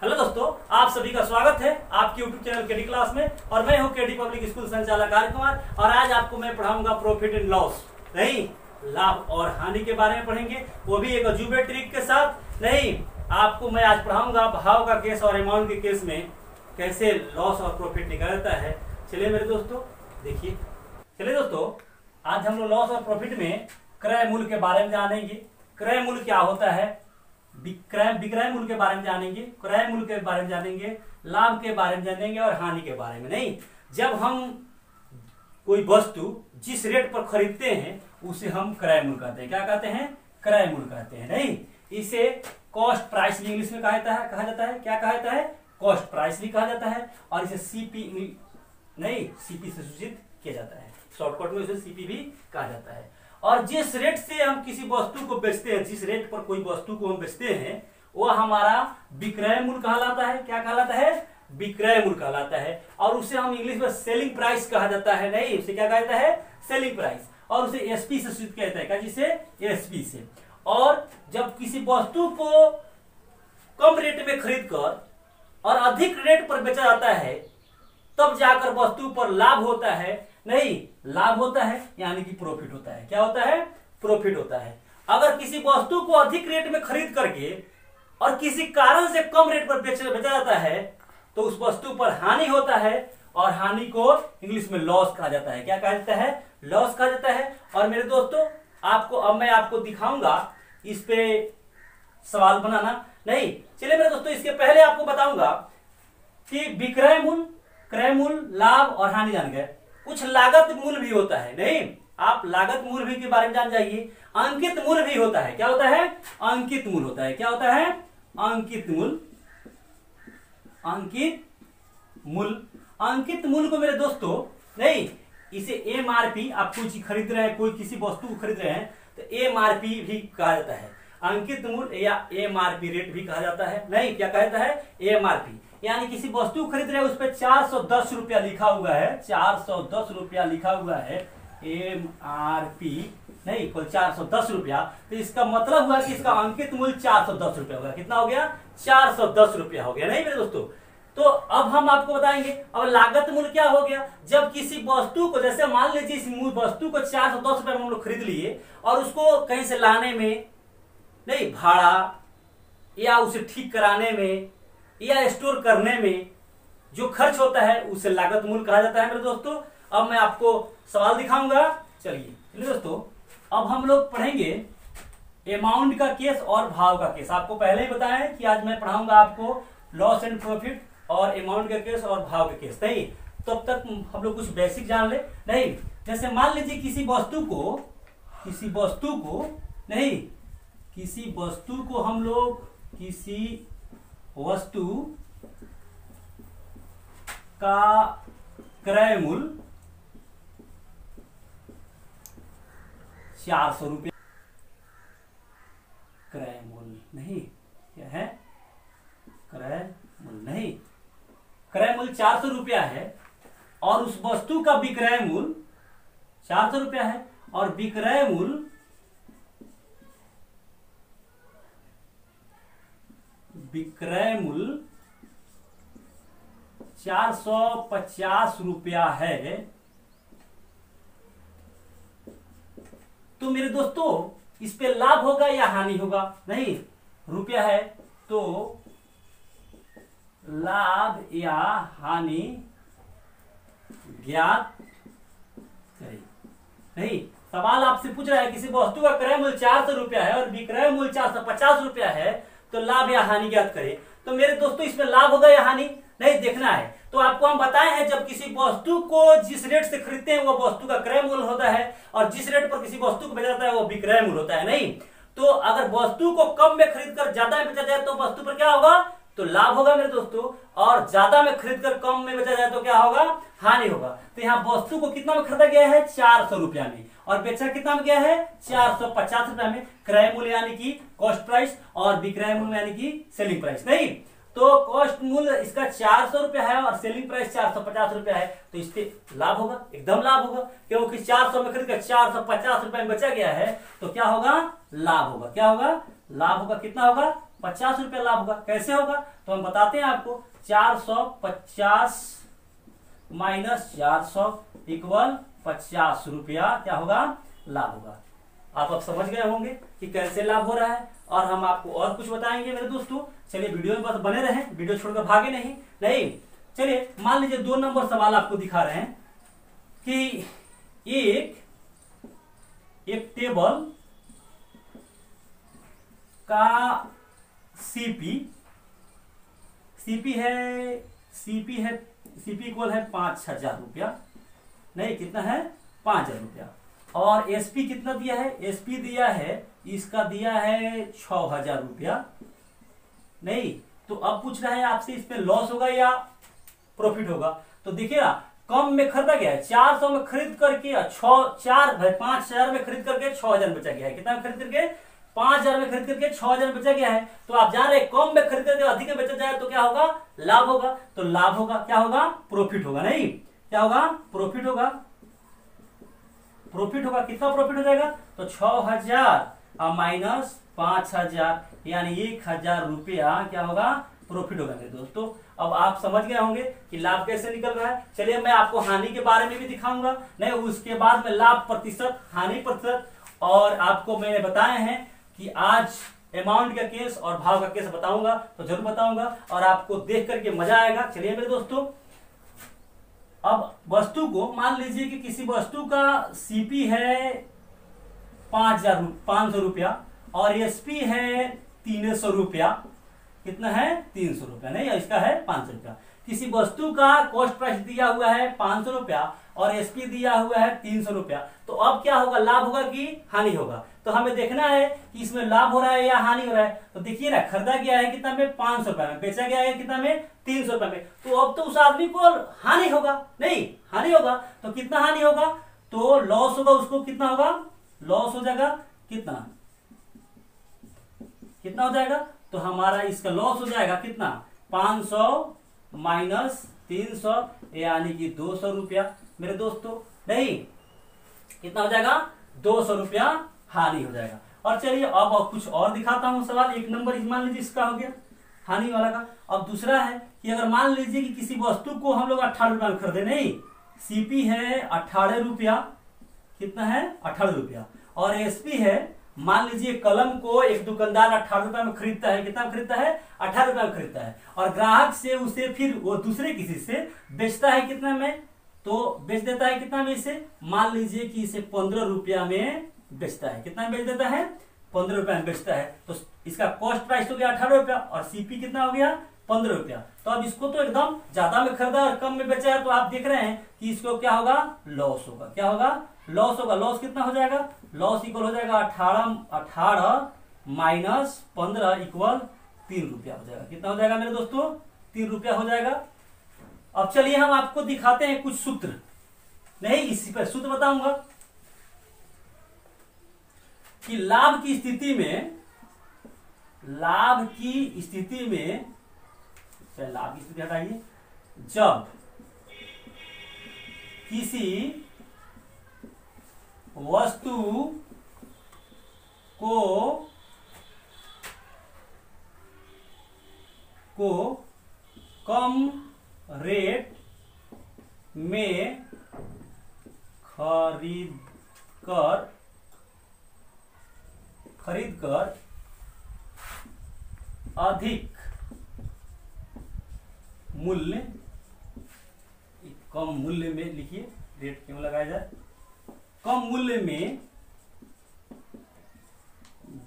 Hello दोस्तों, आप सभी का स्वागत है आपके YouTube चैनल केडी क्लास में। और मैं हूं केडी पब्लिक स्कूल संचालक आर्य कुमार। और आज आपको मैं पढ़ाऊंगा प्रॉफिट एंड लॉस, नहीं लाभ और हानि के बारे में पढ़ेंगे, वो भी एक अजूबे ट्रिक के साथ। नहीं, आपको मैं आज पढ़ाऊंगा भाव का केस और अमाउंट के केस में कैसे लॉस और प्रॉफिट निकाला जाता है। चलिए मेरे दोस्तों देखिए। चलिए दोस्तों, आज हम लोग लॉस और प्रॉफिट में क्रय मूल्य के बारे में जानेंगे। क्रय मूल्य क्या होता है, विक्रय मूल्य के बारे में जानेंगे, क्रय मूल्य के बारे में जानेंगे, लाभ के बारे में जानेंगे और हानि के बारे में। नहीं, जब हम कोई वस्तु जिस रेट पर खरीदते हैं उसे हम क्रय मूल्य कहते हैं। क्या कहते हैं? क्रय मूल्य कहते हैं। नहीं, इसे कॉस्ट प्राइस भी इंग्लिश में कहा जाता है। क्या कहा जाता है? कॉस्ट प्राइस भी कहा जाता है। और इसे सीपी से सूचित किया जाता है। शॉर्टकट में इसे सीपी भी कहा जाता है। और जिस रेट से हम किसी वस्तु को बेचते हैं, जिस रेट पर कोई वस्तु को हम बेचते हैं, वह हमारा विक्रय मूल्य कहलाता है। क्या कहलाता है? विक्रय मूल्य कहलाता है। और उसे हम इंग्लिश में सेलिंग प्राइस कहा जाता है। नहीं, उसे क्या कहता है? Selling price. और उसे एसपी से सूचित किया जाता है। क्या? जिसे एसपी से। और जब किसी वस्तु को कम रेट में खरीद कर और अधिक रेट पर बेचा जाता है, तब जाकर वस्तु पर लाभ होता है। नहीं, लाभ होता है यानी कि प्रॉफिट होता है। क्या होता है? प्रॉफिट होता है। अगर किसी वस्तु को अधिक रेट में खरीद करके और किसी कारण से कम रेट पर बेचा जाता है, तो उस वस्तु पर हानि होता है। और हानि को इंग्लिश में लॉस कहा जाता है। क्या कहा जाता है? लॉस कहा जाता है। और मेरे दोस्तों, अब मैं आपको दिखाऊंगा इस पे सवाल बनाना। नहीं, चलिए मेरे दोस्तों, इसके पहले आपको बताऊंगा कि विक्रय मूल्य, क्रय मूल्य, लाभ और हानि जान गए। कुछ लागत मूल्य भी होता है। नहीं, आप लागत मूल्य भी के बारे में जान जाइए। अंकित मूल्य भी होता है। क्या होता है? अंकित मूल्य होता है। क्या होता है? अंकित मूल्य। अंकित मूल्य, अंकित मूल्य को मेरे दोस्तों, नहीं, इसे एमआरपी, आप कोई चीज खरीद रहे हैं, कोई किसी वस्तु को खरीद रहे हैं, तो एमआरपी भी कहा जाता है। अंकित मूल्य या एमआरपी रेट भी कहा जाता है। नहीं, क्या कहा जाता है? एमआरपी। यानी किसी वस्तु खरीद रहे हैं, उस पर 410 रुपया लिखा हुआ है। 410 रुपया लिखा हुआ है एमआरपी। नहीं, 410 रुपया, तो इसका मतलब हुआ कि इसका अंकित मूल्य 410 रुपया होगा। कितना हो गया? 410 रुपया हो गया। नहीं मेरे दोस्तों, तो अब हम आपको बताएंगे अब लागत मूल्य क्या हो गया। जब किसी वस्तु को, जैसे मान लीजिए इस वस्तु को 410 रुपया में हम लोग खरीद लिए, और उसको कहीं से लाने में, नहीं, भाड़ा या उसे ठीक कराने में या स्टोर करने में जो खर्च होता है, उसे लागत मूल्य कहा जाता है मेरे दोस्तों। अब मैं आपको सवाल दिखाऊंगा। चलिए दोस्तों, अब हम लोग पढ़ेंगे अमाउंट का केस और भाव का केस। आपको पहले ही बताया है कि आज मैं पढ़ाऊंगा आपको लॉस एंड प्रॉफिट और अमाउंट का केस और भाव का केस। नहीं, तब तक हम लोग कुछ बेसिक जान ले। नहीं, जैसे मान लीजिए किसी वस्तु को हम लोग किसी वस्तु का क्रय मूल्य 400 रुपया। क्रय मूल्य नहीं, क्या है? क्रय मूल्य नहीं, क्रय मूल्य 400 रुपया है। और उस वस्तु का विक्रय मूल्य 400 रुपया है और विक्रय मूल्य 450 रुपया है। तो मेरे दोस्तों, इस पे लाभ होगा या हानि होगा? नहीं, रुपया है तो लाभ या हानि ज्ञात करें। नहीं, सवाल आपसे पूछ रहा है किसी वस्तु का क्रय मूल्य 400 रुपया है और विक्रय मूल्य 450 रुपया है, तो लाभ या हानि ज्ञात करें। तो मेरे दोस्तों, इसमें लाभ होगा या हानि? नहीं, देखना है। तो आपको हम बताए हैं, जब किसी वस्तु को जिस रेट से खरीदते हैं वो वस्तु का क्रय मूल्य होता है, और जिस रेट पर किसी वस्तु को बेचा जाता है वो विक्रय मूल्य होता है। नहीं, तो अगर वस्तु को कम में खरीद कर ज्यादा में बेचा जाए तो वस्तु पर क्या होगा? तो लाभ होगा मेरे दोस्तों। और ज्यादा में खरीद कर कम में बेचा जाए तो क्या होगा? हानि होगा। तो यहाँ वस्तु को कितना में खरीदा गया है? 400 रुपया में, और बेचा कितना में गया है? 450 रुपया में। क्रय मूल्य यानी कि कॉस्ट प्राइस और विक्रय मूल्य यानी कि सेलिंग प्राइस। नहीं, तो कॉस्ट मूल्य इसका 400 रुपया है और सेलिंग प्राइस 450 रुपया है, तो इस पे लाभ होगा, एकदम लाभ होगा। क्योंकि 400 में खरीद कर 450 रुपया में बेचा गया है, तो क्या होगा? लाभ होगा। क्या होगा? लाभ होगा। कितना होगा? ₹50 लाभ होगा। कैसे होगा तो हम बताते हैं आपको। 450 माइनस 400 इक्वल ₹50 क्या होगा, लाभ होगा। आप अब समझ गए होंगे कि कैसे लाभ हो रहा है, और हम आपको और कुछ बताएंगे मेरे दोस्तों। चलिए वीडियो में बस बने रहें, वीडियो छोड़कर भागे नहीं। चलिए मान लीजिए 2 नंबर सवाल आपको दिखा रहे हैं कि एक टेबल का सीपी इक्वल है 5,000 रुपया, नहीं कितना है 5,000 रुपया, और एसपी कितना दिया है, एसपी दिया है इसका दिया है 6,000 रुपया। नहीं तो अब पूछ रहा है आपसे इसमें लॉस होगा या प्रॉफिट होगा। तो देखिए ना, कम में खरीदा गया है, 400 में खरीद करके 5,000 में खरीद करके 6,000 बचा गया है। कितना में खरीद करके 5,000 में खरीद करके 6,000 बचा गया है। तो आप जान रहे हैं कम में खरीद करके अधिक में बेचा जाए तो क्या होगा, लाभ होगा। तो लाभ होगा, क्या होगा, प्रॉफिट होगा। नहीं क्या होगा, प्रॉफिट होगा। कितना प्रॉफिट हो जाएगा तो 6,000 माइनस 5,000 यानी 1,000 रुपया क्या होगा, प्रॉफिट होगा मेरे दोस्तों। अब आप समझ गए होंगे कि लाभ कैसे निकल रहा है। चलिए मैं आपको हानि के बारे में भी दिखाऊंगा, नहीं उसके बाद में लाभ प्रतिशत, हानि प्रतिशत, और आपको मैंने बताए हैं कि आज अमाउंट का केस और भाव का केस बताऊंगा, तो जरूर बताऊंगा और आपको देख करके मजा आएगा। चलिए मेरे दोस्तों, अब वस्तु को मान लीजिए कि किसी वस्तु का सीपी है 500 रुपया और एसपी है 300 रुपया। कितना है 300 रुपया, नहीं इसका है 500 रुपया। किसी वस्तु का कॉस्ट प्राइस दिया हुआ है 500 रुपया और एसपी दिया हुआ है 300 रुपया। तो अब क्या होगा, लाभ होगा कि हानि होगा। तो हमें देखना है कि इसमें लाभ हो रहा है या हानि हो रहा है। तो देखिए ना, खरीदा गया है कितना में 500 रुपया में, बेचा गया है कितना में 300 रुपया में। तो अब तो उस आदमी को हानि होगा, नहीं हानि होगा। तो कितना हानि होगा, तो लॉस होगा, उसको कितना होगा, लॉस हो जाएगा। कितना हो जाएगा, तो हमारा इसका लॉस हो जाएगा कितना, 500 माइनस 300 यानी कि 200 रुपया मेरे दोस्तों। नहीं कितना हो जाएगा, 200 रुपया हानि हो जाएगा। और चलिए अब कुछ और दिखाता हूं सवाल। 1 नंबर मान लीजिए इसका हो गया हानि वाला का। अब दूसरा है कि अगर मान लीजिए कि किसी वस्तु को हम लोग 18 रुपया में खरीदे, नहीं सीपी है 18 रुपया, कितना है 18 रुपया, और एसपी है मान लीजिए कलम को एक दुकानदार 18 रुपया में खरीदता है। कितना में खरीदता है, 18 रुपया में खरीदता है, और ग्राहक से उसे फिर वो दूसरे किसी से बेचता है कितना में, तो बेच देता है कितना में इसे, मान लीजिए कि इसे 15 रुपया में बेचता है। कितना में बेच देता है, 15 रुपया में बेचता है। तो इसका कॉस्ट प्राइस हो गया 18 रुपया और सीपी कितना हो गया 15 रुपया। तो अब इसको तो एकदम ज्यादा में खरीदा और कम में बेचा है, तो आप देख रहे हैं कि इसको क्या होगा, लॉस होगा। क्या होगा, लॉस होगा। लॉस कितना हो जाएगा, लॉस इक्वल हो जाएगा 18 माइनस 15 इक्वल 3 रुपया हो जाएगा। कितना हो जाएगा मेरे दोस्तों, 3 रुपया हो जाएगा। अब चलिए हम आपको दिखाते हैं कुछ सूत्र, नहीं इसी पर सूत्र बताऊंगा कि लाभ की स्थिति में लाभ की स्थिति हटाइए, जब किसी वस्तु को कम रेट में खरीद कर अधिक मूल्य, कम मूल्य में लिखिए, रेट क्यों लगाया जाए, कम मूल्य में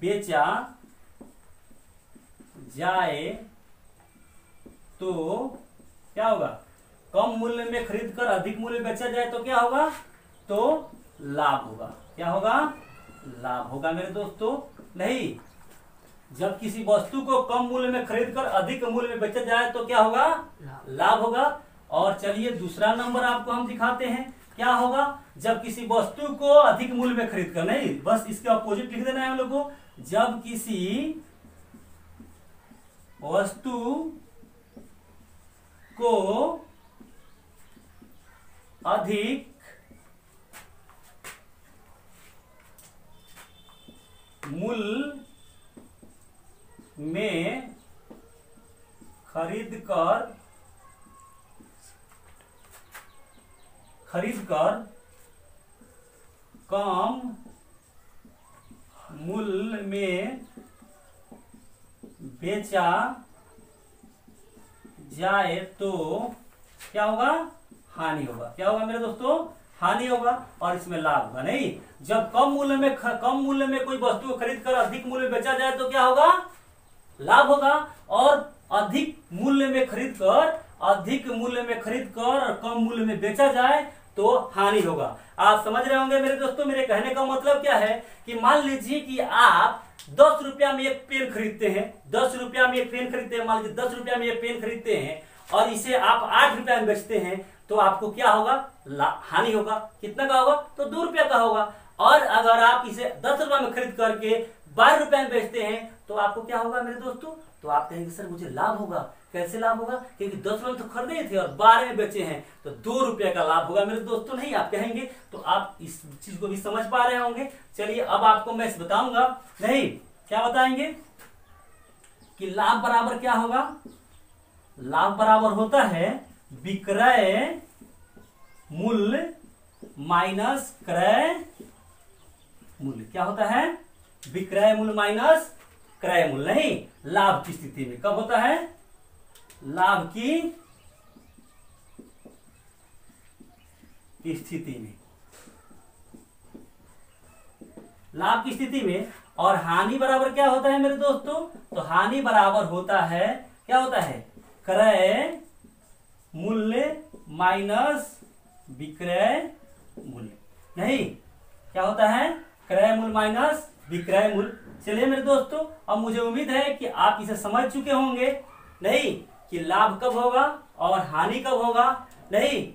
बेचा जाए तो क्या होगा, कम मूल्य में खरीद कर अधिक मूल्य बेचा जाए तो क्या होगा, तो लाभ होगा। क्या होगा, लाभ होगा मेरे दोस्तों। नहीं, जब किसी वस्तु को कम मूल्य में खरीद कर अधिक मूल्य में बेचा जाए तो क्या होगा, लाभ होगा। और चलिए दूसरा नंबर आपको हम दिखाते हैं, क्या होगा, जब किसी वस्तु को अधिक मूल्य में खरीद कर, नहीं बस इसके अपोजिट लिख देना है हम लोग को, जब किसी वस्तु को अधिक मूल्य में खरीद कर कम मूल्य में बेचा जाए तो क्या होगा? हानि होगा। क्या होगा मेरे दोस्तों? हानि होगा। और इसमें लाभ होगा नहीं। जब कम मूल्य में कोई वस्तु को खरीद कर अधिक मूल्य में बेचा जाए तो क्या होगा? लाभ होगा। और अधिक मूल्य में खरीद कर और कम मूल्य में बेचा जाए तो हानि होगा। आप समझ रहे होंगे मेरे दोस्तों, मेरे कहने का मतलब क्या है कि मान लीजिए कि आप 10 रुपया में एक पेन खरीदते हैं, 10 रुपया में एक पेन खरीदते हैं, मान लीजिए 10 रुपया में एक पेन खरीदते हैं और इसे आप 8 रुपया में बेचते हैं तो आपको क्या होगा? हानि होगा। कितना का होगा? तो 2 रुपया का होगा। और अगर आप इसे 10 रुपया में खरीद करके 12 रुपया में बेचते हैं तो आपको क्या होगा मेरे दोस्तों? तो आप कहेंगे सर मुझे लाभ होगा। कैसे लाभ होगा? क्योंकि 10 रुपये में तो खरीदे थे और 12 में बेचे हैं तो 2 रुपये का लाभ होगा मेरे दोस्तों। नहीं आप कहेंगे। तो आप इस चीज को भी समझ पा रहे होंगे। चलिए अब आपको मैं बताऊंगा। नहीं क्या बताएंगे कि लाभ बराबर क्या होगा? लाभ बराबर होता है विक्रय मूल्य माइनस क्रय मूल्य। क्या होता है? विक्रय मूल्य माइनस क्रय मूल्य। नहीं, लाभ की स्थिति में कब होता है? लाभ की स्थिति में, लाभ की स्थिति में। और हानि बराबर क्या होता है मेरे दोस्तों? तो हानि बराबर होता है, क्या होता है? क्रय मूल्य माइनस विक्रय मूल्य। नहीं, क्या होता है? क्रय मूल्य माइनस विक्रय मूल्य। चलिए मेरे दोस्तों, अब मुझे उम्मीद है कि आप इसे समझ चुके होंगे। नहीं कि लाभ कब होगा और हानि कब होगा। नहीं,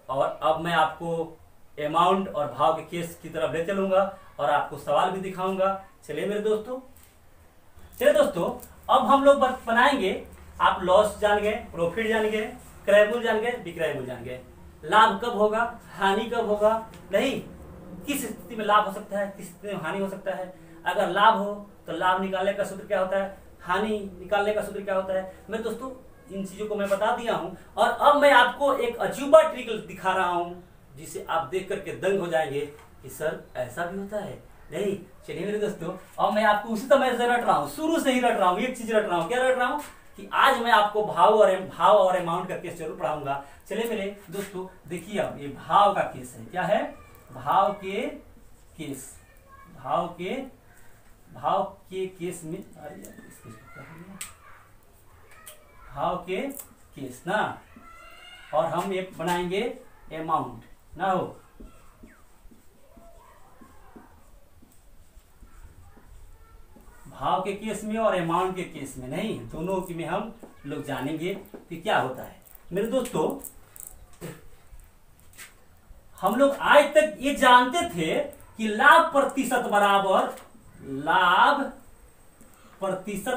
और अब मैं आपको अमाउंट और भाव के केस की तरफ ले चलूंगा और आपको सवाल भी दिखाऊंगा। चलिए मेरे दोस्तों, अब हम लोग बनाएंगे। आप लॉस जान गए, प्रॉफिट जान गए, क्रय मूल्य जान गए, विक्रय मूल्य जान गए। लाभ कब होगा, हानि कब होगा। नहीं, किस स्थिति में लाभ हो सकता है, किस स्थिति में हानि हो सकता है। अगर लाभ हो तो लाभ निकालने का सूत्र क्या होता है, हानि निकालने का सूत्र क्या होता है। मेरे दोस्तों इन चीजों को मैं बता दिया हूं और अब मैं आपको एक अजूबा ट्रिक दिखा रहा हूं जिसे आप देख करके दंग हो जाएंगे कि सर ऐसा भी होता है। नहीं, चलिए मेरे दोस्तों, अब मैं आपको उसी समय से रट रहा हूँ, शुरू से ही रट रहा हूँ। एक चीज रट रहा हूँ, क्या रट रहा हूँ कि आज मैं आपको भाव और अमाउंट का केस जरूर पढ़ाऊंगा। चलिए मेरे दोस्तों देखिए, अब ये भाव का केस है। क्या है? भाव के केस में, भाव के केस ना, और हम एक बनाएंगे अमाउंट ना हो। भाव के केस में और अमाउंट के केस में, नहीं दोनों की में हम लोग जानेंगे कि क्या होता है। मेरे दोस्तों हम लोग आज तक ये जानते थे कि लाभ प्रतिशत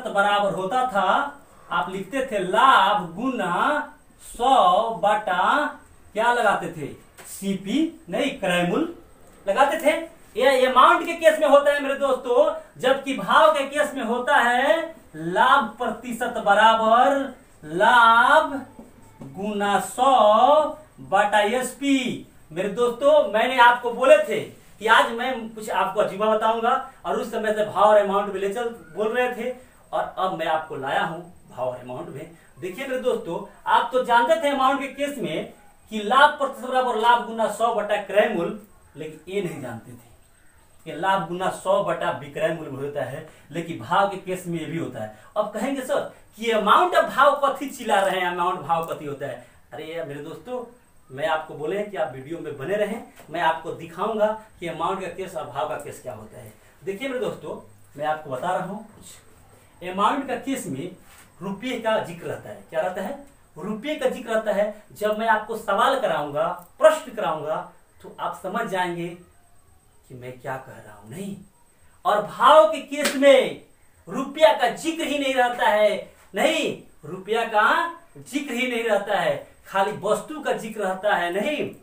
बराबर होता था। आप लिखते थे लाभ गुना 100 बटा क्या लगाते थे? सीपी, नहीं क्रय मूल्य लगाते थे। ये अमाउंट के केस में होता है मेरे दोस्तों, जबकि भाव के केस में होता है लाभ प्रतिशत बराबर लाभ गुना 100 बटा एसपी। मेरे दोस्तों मैंने आपको बोले थे कि आज मैं कुछ आपको अजीबा बताऊंगा और उस समय से भाव और अमाउंट में ले चल बोल रहे थे और अब मैं आपको लाया हूं भाव और अमाउंट में। देखिए मेरे दोस्तों, आप तो जानते थे अमाउंट के केस में कि लाभ प्रतिशत बराबर लाभ गुना 100 बटा क्रय मूल्य, लेकिन ये नहीं जानते थे कि लाभ गुना 100 बटा विक्रय मूल्य होता है। लेकिन भाव के केस में ये भी होता है। अब कहेंगे सर कि अमाउंट अब भाव कथी चिल्ला रहे हैं, अमाउंट भाव कथी होता है। अरे यार मेरे दोस्तों, मैं आपको बोले कि आप वीडियो में बने रहें, मैं आपको दिखाऊंगा कि अमाउंट का केस और भाव का केस क्या होता है। देखिए मेरे दोस्तों, मैं आपको बता रहा हूं कुछ। अमाउंट का केस में रुपये का जिक्र रहता है। क्या रहता है? रुपये का जिक्र रहता है। जब मैं आपको सवाल कराऊंगा, प्रश्न कराऊंगा, तो आप समझ जाएंगे कि मैं क्या कह रहा हूं। नहीं, और भाव के केस में रुपया का जिक्र ही नहीं रहता है। नहीं, रुपया का जिक्र ही नहीं रहता है, खाली वस्तु का जिक्र रहता है। नहीं,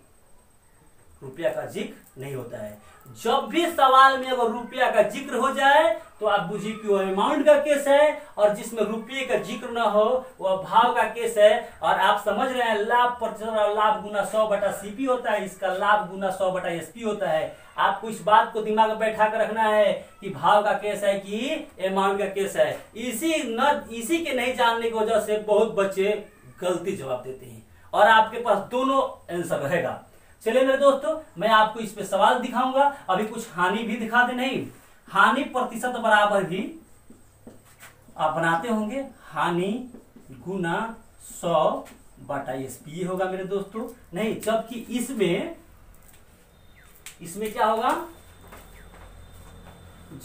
रुपया का जिक्र नहीं होता है। जब भी सवाल में अगर रुपया का जिक्र हो जाए तो आप बुझिए कि वो अमाउंट का केस है, और जिसमें रुपये का जिक्र ना हो वह भाव का केस है। और आप समझ रहे हैं लाभ प्रतिशत और लाभ गुना 100/CP होता है, इसका लाभ गुना 100/SP होता है। आपको इस बात को दिमाग में बैठा कर रखना है कि भाव का केस है कि अमाउंट का केस है। इसी के नहीं जानने की वजह से बहुत बच्चे गलती जवाब देते हैं और आपके पास दोनों आंसर रहेगा। चलिए मेरे दोस्तों, मैं आपको इस पे सवाल दिखाऊंगा। अभी कुछ हानि भी दिखा दे। नहीं, हानि प्रतिशत बराबर ही आप बनाते होंगे, हानि गुना 100/SP होगा मेरे दोस्तों। नहीं, जबकि इसमें क्या होगा,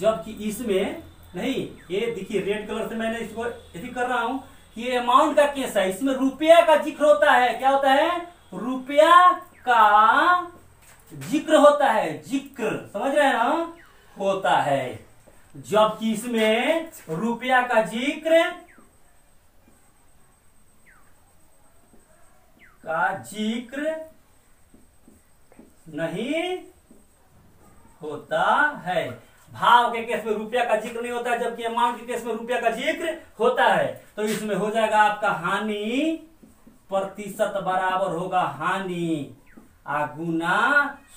जबकि इसमें नहीं, ये देखिए रेड कलर से मैंने इसको यदि कर रहा हूं कि ये अमाउंट का केस है, इसमें रुपया का जिक्र होता है। क्या होता है? रुपया का जिक्र होता है, जिक्र, समझ रहे हैं ना, होता है। जबकि इसमें रुपया का जिक्र नहीं होता है। भाव के केस में रुपया का जिक्र नहीं होता है, जबकि अमाउंट के केस में रुपया का जिक्र होता है। तो इसमें हो जाएगा आपका हानि प्रतिशत बराबर होगा हानि गुना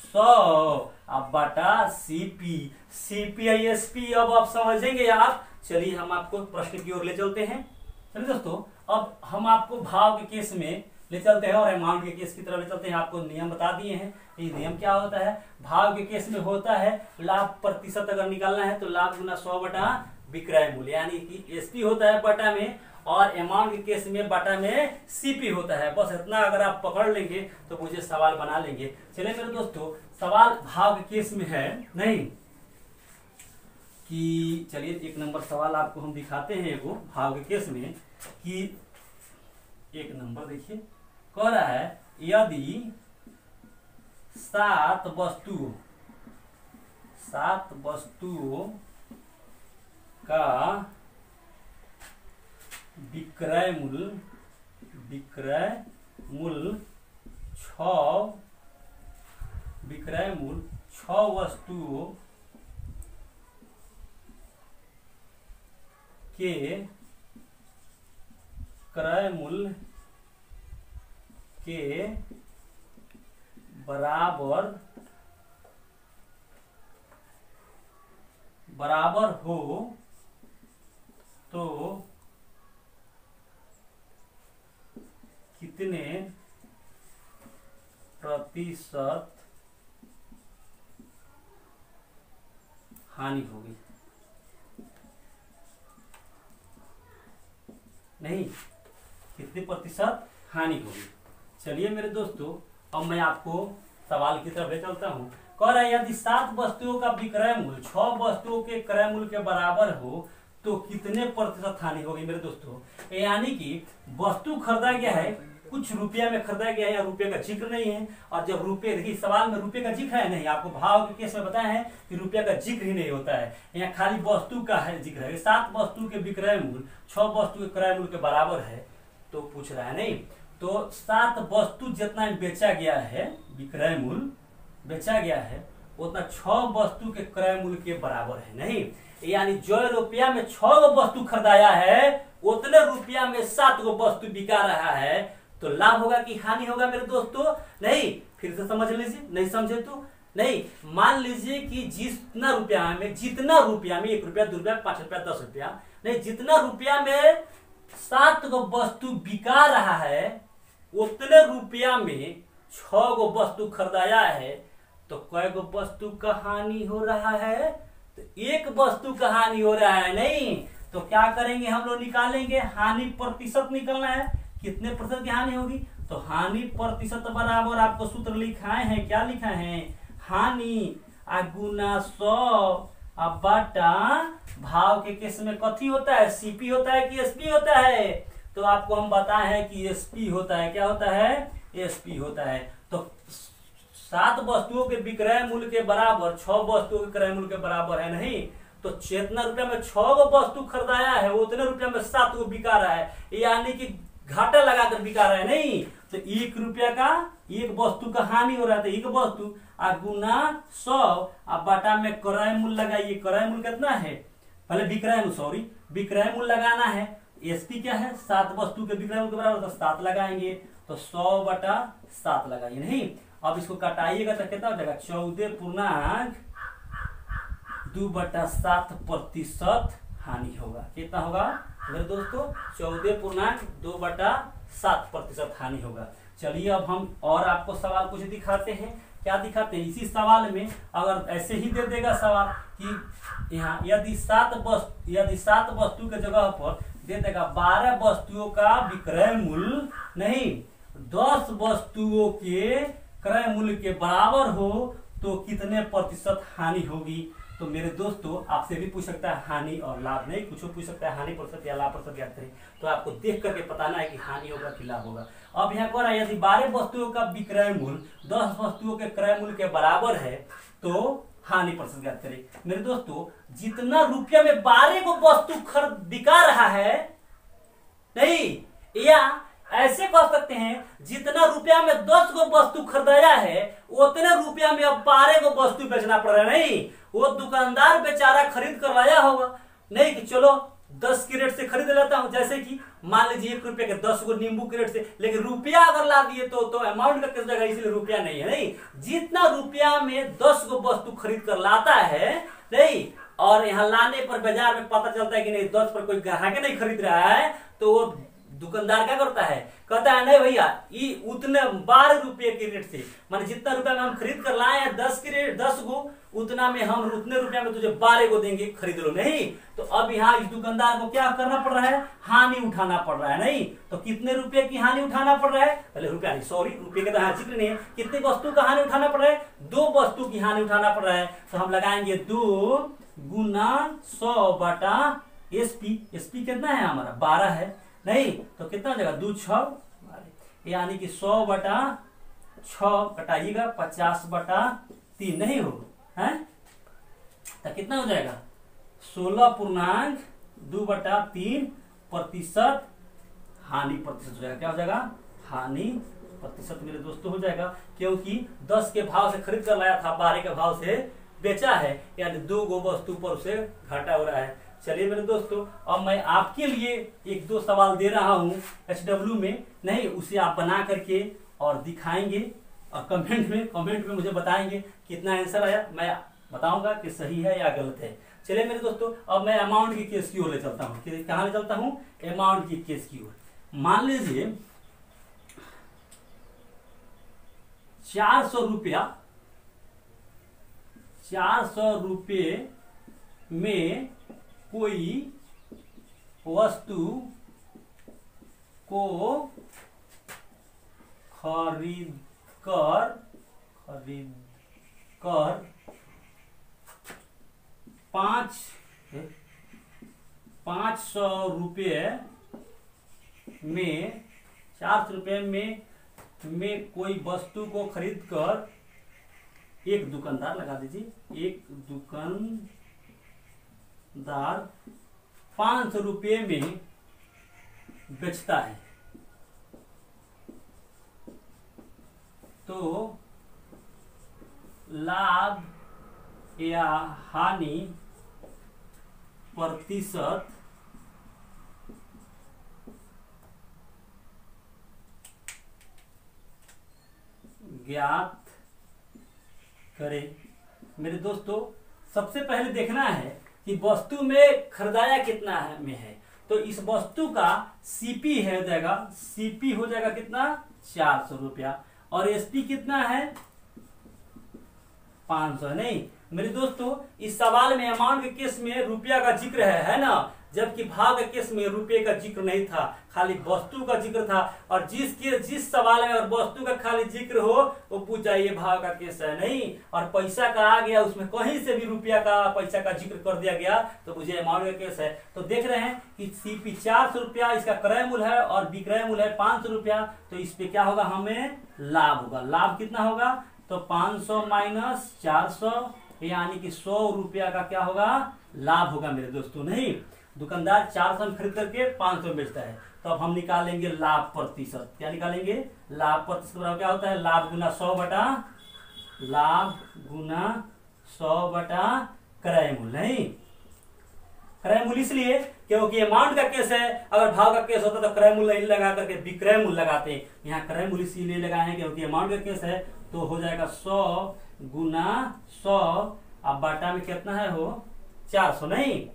100/CP। CP/SP अब आप समझेंगे आप। चलिए हम आपको प्रश्न की ओर ले चलते हैं। चलिए दोस्तों, अब हम आपको भाव के केस में ले चलते हैं और अमाउंट के केस की तरफ ले चलते हैं। आपको नियम बता दिए हैं। ये नियम क्या होता है? भाव के केस में होता है लाभ प्रतिशत अगर निकालना है तो लाभ गुना 100/विक्रय मूल्य, यानी कि SP होता है बटा में, और अमाउंट के केस में बटा में CP होता है। बस इतना अगर आप पकड़ लेंगे तो मुझे सवाल बना लेंगे। चलिए मेरे दोस्तों, सवाल भाव के केस में है नहीं कि, चलिए 1 नंबर सवाल आपको हम दिखाते हैं वो भाव के केस में कि 1 नंबर देखिए, कह रहा है यदि 7 वस्तुओं का विक्रय मूल्य 6 वस्तुओं के क्रय मूल्य के बराबर हो तो कितने प्रतिशत हानि होगी? नहीं, कितने प्रतिशत हानि होगी? चलिए मेरे दोस्तों, अब मैं आपको सवाल की तरफ ले चलता हूं। कह रहा है यदि 7 वस्तुओं का विक्रय मूल्य 6 वस्तुओं के क्रय मूल्य के बराबर हो तो कितने प्रतिशत हानि होगी मेरे दोस्तों? यानी कि वस्तु खरीदा गया है, कुछ रुपया में खरीदा गया है या रुपये का जिक्र नहीं है। और जब रुपये, देखिए सवाल में रुपये का जिक्र है नहीं, आपको भाव के केस में बताया है कि रुपया का जिक्र ही नहीं होता है, यहाँ खाली वस्तु का है जिक्र है। 7 वस्तु के विक्रय मूल्य 6 वस्तु के क्रय मूल्य के बराबर है तो पूछ रहा है। नहीं, तो 7 वस्तु जितना बेचा गया है, विक्रय मूल्य बेचा गया है, उतना 6 वस्तु के क्रय मूल्य के बराबर है। नहीं, यानी जो रुपया में 6 वस्तु खरीदाया है उतने रुपया में 7 वस्तु बिका रहा है, तो लाभ होगा कि हानि होगा मेरे दोस्तों? नहीं, फिर से समझ लीजिए, नहीं समझे तो नहीं। मान लीजिए कि जितना रुपया में 1 रुपया 2 रुपया 5 रुपया 10 रुपया, नहीं, जितना रुपया में 7 वस्तु बिका रहा है उतने रुपया में 6 वस्तु खरीदाया है, तो कै वस्तु का हानि हो रहा है? तो 1 वस्तु का हानि हो रहा है। नहीं, तो क्या करेंगे हम लोग? निकालेंगे हानि प्रतिशत निकलना है, कितने प्रतिशत की हानि होगी। तो हानि प्रतिशत बराबर आपको सूत्र लिखाए हैं, क्या लिखा है? हानि गुना 100 बटा भाव के केस में कथी होता है? CP होता है कि SP होता है? तो आपको हम बताए हैं कि SP होता है। क्या होता है? SP होता है। तो 7 वस्तुओं के विक्रय मूल्य के बराबर 6 वस्तुओं के क्रय मूल्य के बराबर है। नहीं, तो जितना रुपया में 6 वस्तु खरीदाया है उतने रुपया में 7 बिका रहा है, यानी कि घाटा लगाकर बिका रहा है। नहीं, तो 1 रुपया का एक वस्तु का हानि हो रहा है, तो एक वस्तु आ गुना 100 अब बटा में क्रय मूल्य लगाइए। क्रय मूल्य कितना है, पहले विक्रय मूल्य, सॉरी विक्रय मूल्य लगाना है। एसपी क्या है, 7 वस्तु के विक्रय मूल्य के बराबर, तो 7 लगाएंगे, तो 100 बटा 7 लगाइए। नहीं, अब इसको कटाइएगा तो कितना हो जाएगा, 14.2/7% हानि होगा। कितना होगा मेरे दोस्तों, 14.2/7% हानि होगा। चलिए अब हम और आपको सवाल कुछ दिखाते हैं। क्या दिखाते हैं, इसी सवाल में अगर ऐसे ही दे देगा सवाल कि यहाँ यदि 7 वस्तु के जगह पर दे देगा 12 वस्तुओं का विक्रय मूल्य नहीं 10 वस्तुओं के क्रय मूल्य के बराबर हो तो कितने प्रतिशत हानि होगी। तो मेरे दोस्तों आपसे भी पूछ सकता है हानि और लाभ, नहीं कुछ पूछ सकता है हानि प्रतिशत या लाभ प्रतिशत ज्ञात करें, तो आपको देख करके बताना है कि हानि होगा कि लाभ होगा। अब यहाँ कह रहा है यदि 12 वस्तुओं का विक्रय मूल्य 10 वस्तुओं के क्रय मूल्य के बराबर है तो हानि प्रतिशत ज्ञात करें। मेरे दोस्तों जितना रुपया में 12 को वस्तु खरीद बिका रहा है, नहीं, या ऐसे कह सकते हैं जितना रुपया में 10 को वस्तु खरीदाया है उतने रुपया में अब 12 को वस्तु बेचना पड़ रहा है। नहीं, वो दुकानदार बेचारा खरीद कर लाया होगा, नहीं कि चलो 10 के रेट से खरीद लेता हूं, जैसे कि मान लीजिए 1 रुपये के 10 को नींबू के रेट से, लेकिन रुपया अगर ला दिए तो अमाउंट का किस जगह, इसलिए रुपया नहीं है। नहीं, जितना रुपया में 10 को वस्तु खरीद कर लाता है, नहीं, और यहाँ लाने पर बाजार में पता चलता है कि नहीं 10 पर कोई ग्राहक नहीं खरीद रहा है, तो वो दुकानदार क्या करता है, कहता है नहीं भैया ये उतने 12 रुपये के रेट से, माने जितना रुपया में हम खरीद कर लाए हैं 10 के रेट 10 को, उतना में हम उतने रुपया में तुझे 12 को देंगे, खरीद लो। नहीं, तो अब यहाँ इस दुकानदार को क्या करना पड़ रहा है, हानि उठाना पड़ रहा है। नहीं, तो कितने रुपए की हानि उठाना पड़ रहा है, पहले रुपया नहीं, सॉरी रुपये का तो जिक्र नहीं है, कितनी वस्तु का हानि उठाना पड़ रहा है, 2 वस्तु की हानि उठाना पड़ रहा है। तो हम लगाएंगे 2 गुना 100 बटा एसपी। एसपी कितना है हमारा 12 है, नहीं, तो कितना हो जाएगा 2 6 यानी कि 100 बटा 6 कटाइएगा 50 बटा 3 नहीं होगा है, तो कितना हो जाएगा 16.2/3% हानि प्रतिशत हो जाएगा। क्या हो जाएगा, हानि प्रतिशत मेरे दोस्तों हो जाएगा, क्योंकि 10 के भाव से खरीद कर लाया था, 12 के भाव से बेचा है, यानी 2 गो वस्तु पर उसे घाटा हो रहा है। चलिए मेरे दोस्तों अब मैं आपके लिए 1-2 सवाल दे रहा हूं HW में, नहीं उसे आप बना करके और दिखाएंगे और कमेंट में मुझे बताएंगे कितना आंसर आया, मैं बताऊंगा कि सही है या गलत है। चलिए मेरे दोस्तों अब मैं अमाउंट की केस की ओर ले चलता हूँ। कहाँ ले चलता हूँ, अमाउंट की केस की ओर। मान लीजिए 400 रुपये में कोई वस्तु को खरीद कर 500 रुपये में 400 रुपये में कोई वस्तु को खरीद कर एक दुकानदार, लगा दीजिए, एक दुकानदार 500 रुपये में बेचता है, तो लाभ या हानि प्रतिशत ज्ञात करें। मेरे दोस्तों सबसे पहले देखना है कि वस्तु में खरीदाया कितना में है, तो इस वस्तु का सीपी है हो जाएगा, सीपी हो जाएगा कितना 400 रुपया, और एसपी कितना है 500। नहीं मेरे दोस्तों इस सवाल में अमाउंट के केस में रुपया का जिक्र है ना, जबकि भाव के केस में रुपये का जिक्र नहीं था, खाली वस्तु का जिक्र था। और जिस सवाल में वस्तु का खाली जिक्र हो वो पूछ जाइए भाव का केस है, नहीं, और पैसा का आ गया उसमें कहीं से भी रुपया का पैसा का जिक्र कर दिया गया तो मुझे अमाउंट का केस है। तो देख रहे हैं कि सीपी 400 रुपया इसका क्रय मूल्य है और विक्रय मूल्य है 500 रुपया, तो इस पे क्या होगा, हमें लाभ होगा। लाभ कितना होगा, तो 500 - 400 यानी कि 100 रुपया का क्या होगा, लाभ होगा मेरे दोस्तों। नहीं दुकानदार 400 में खरीद करके 500 में बेचता है। तो अब हम निकालेंगे लाभ प्रतिशत। क्या निकालेंगे? लाभ प्रतिशत बराबर क्या होता है? लाभ गुना 100 बटा क्रय मूल्य। नहीं, क्रय मूल्य इसलिए क्योंकि अमाउंट का केस है, अगर भाव का केस होता तो क्रय मूल्य नहीं लगा करके विक्रय मूल्य लगाते। यहाँ क्रय मूल्य इसीलिए लगाए हैं क्योंकि अमाउंट का केस है। तो हो जाएगा 100 गुना 100, अब बाटा में कितना है हो 400। नहीं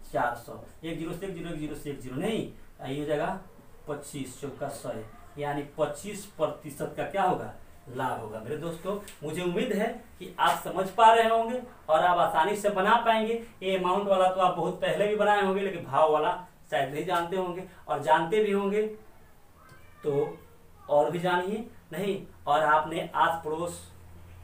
400, 1 0 से 1 0, 1 0 से 1 0, नहीं आई हो जाएगा 25 चौका 100, यानी 25% का क्या होगा? लाभ होगा। मेरे दोस्तों, मुझे उम्मीद है कि आप समझ पा रहे होंगे और आप आसानी से बना पाएंगे। ये अमाउंट वाला तो आप बहुत पहले भी बनाए होंगे, लेकिन भाव वाला शायद नहीं जानते होंगे, और जानते भी होंगे तो और भी जानिए। नहीं, और आपने आस पड़ोस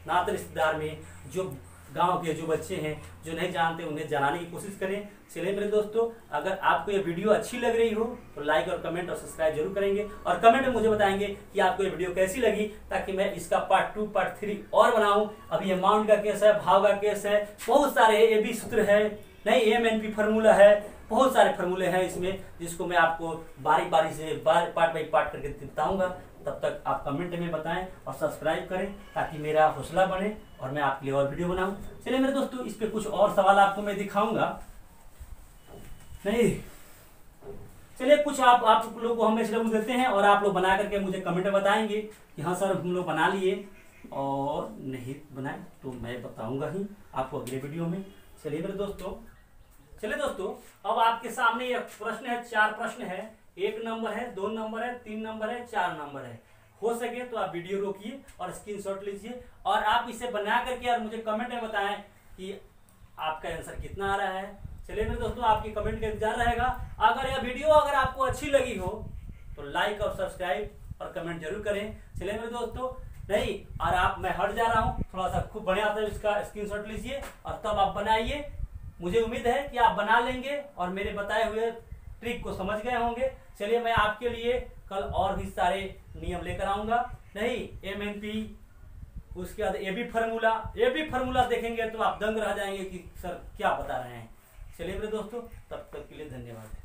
नाते रिश्तेदार में जो गांव के जो बच्चे हैं जो नहीं जानते, उन्हें जनाने की कोशिश करें। चलिए मेरे दोस्तों, अगर आपको ये वीडियो अच्छी लग रही हो तो लाइक और कमेंट और सब्सक्राइब जरूर करेंगे, और कमेंट में मुझे बताएंगे कि आपको ये वीडियो कैसी लगी, ताकि मैं इसका पार्ट 2 पार्ट 3 और बनाऊं। अभी अमाउंट का केस है, भाव का केस है, बहुत सारे AB सूत्र है, नहीं MNP फार्मूला है, बहुत सारे फार्मूले हैं इसमें, जिसको मैं आपको बारी बारी से पार्ट बाई पार्ट करके बताऊंगा। तब तक आप कमेंट में बताएं और सब्सक्राइब करें, ताकि मेरा हौसला बने और मैं आपके लिए और वीडियो बनाऊं। चलिए मेरे दोस्तों, इस पे कुछ और सवाल आपको मैं दिखाऊंगा। नहीं, चलिए कुछ आप लोग को हम एचडब्ल्यू देते हैं और आप लोग बना करके मुझे कमेंट में बताएंगे कि हाँ सर हम लोग बना लिए, और नहीं बनाए तो मैं बताऊंगा ही आपको अगले वीडियो में। चलिए मेरे दोस्तों, अब आपके सामने ये प्रश्न है, 4 प्रश्न है। 1 नंबर है, 2 नंबर है, 3 नंबर है, 4 नंबर है। हो सके तो आप वीडियो रोकिए और स्क्रीनशॉट लीजिए, और आप इसे बना करके और मुझे कमेंट में बताएं कि आपका आंसर कितना आ रहा है। चलिए मेरे दोस्तों, आपकी कमेंट का इंतजार रहेगा। अगर यह वीडियो अगर आपको अच्छी लगी हो तो लाइक और सब्सक्राइब और कमेंट जरूर करें। चलिए मेरे दोस्तों, नहीं और आप, मैं हट जा रहा हूँ थोड़ा सा, खूब बढ़िया था, इसका स्क्रीनशॉट लीजिए और तब आप बनाइए। मुझे उम्मीद है कि आप बना लेंगे और मेरे बताए हुए ट्रिक को समझ गए होंगे। चलिए मैं आपके लिए कल और भी सारे नियम लेकर आऊंगा। नहीं MNP, उसके बाद AB फार्मूला देखेंगे तो आप दंग रह जाएंगे कि सर क्या बता रहे हैं। चलिए मेरे दोस्तों, तब तक के लिए धन्यवाद।